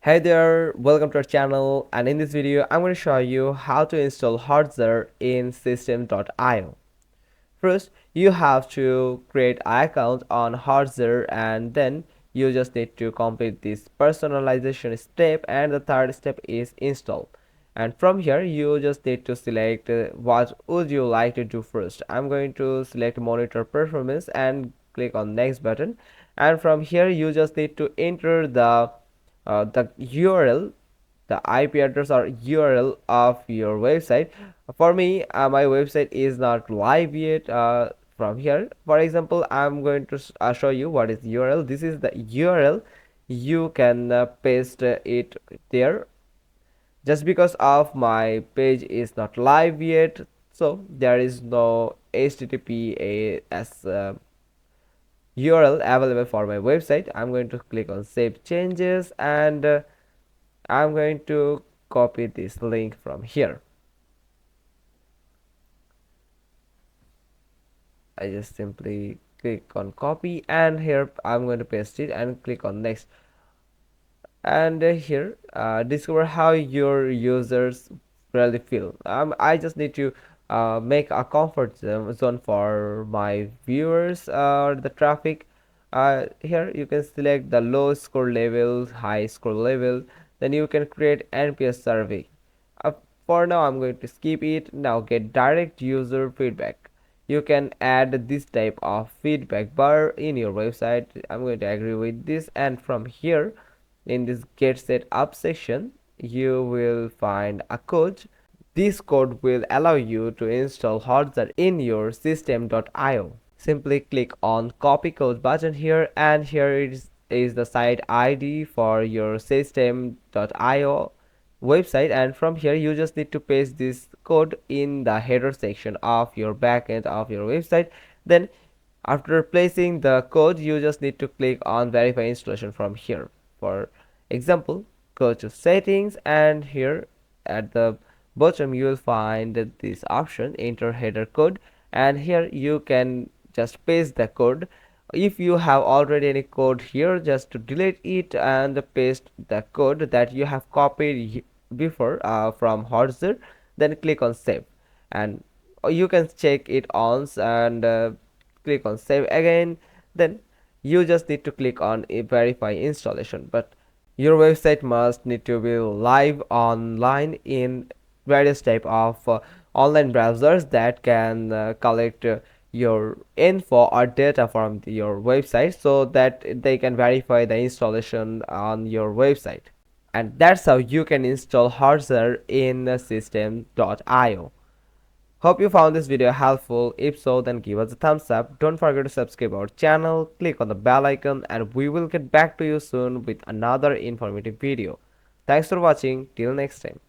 Hey there, welcome to our channel, and in this video I'm going to show you how to install Hotjar in system.io. First, you have to create an account on Hotjar, and then you just need to complete this personalization step, and the third step is install. And from here you just need to select what would you like to do first. I'm going to select monitor performance and click on next button, and from here you just need to enter the URL, the IP address or URL of your website. For me, my website is not live yet. From here, for example, I'm going to show you what is URL. This is the URL. You can paste it there. Just because of my page is not live yet, so there is no HTTPS URL available for my website. I'm going to click on save changes, and I'm going to copy this link from here. I just simply click on copy, and here I'm going to paste it and click on next. And here discover how your users really feel. I just need to make a comfort zone for my viewers or the traffic. Here you can select the low score level, high score level, then you can create NPS survey. uh, for now I'm going to skip it. Now get direct user feedback. You can add this type of feedback bar in your website. I'm going to agree with this, and from here in this get set up section you will find a code. This code will allow you to install Hotjar in your system.io. Simply click on copy code button here, and here is the site ID for your system.io website, and from here you just need to paste this code in the header section of your backend of your website. Then after placing the code, you just need to click on verify installation from here. For example, go to settings, and here at the bottom you will find this option enter header code, and here you can just paste the code. If you have already any code here, just to delete it and paste the code that you have copied before from Hotjar, then click on save, and you can check it once, and click on save again. Then you just need to click on verify installation, but your website must need to be live online in various type of online browsers that can collect your info or data from your website, so that they can verify the installation on your website. And that's how you can install Hotjar in system.io. Hope you found this video helpful. If so, then give us a thumbs up. Don't forget to subscribe our channel, click on the bell icon, and we will get back to you soon with another informative video. Thanks for watching. Till next time.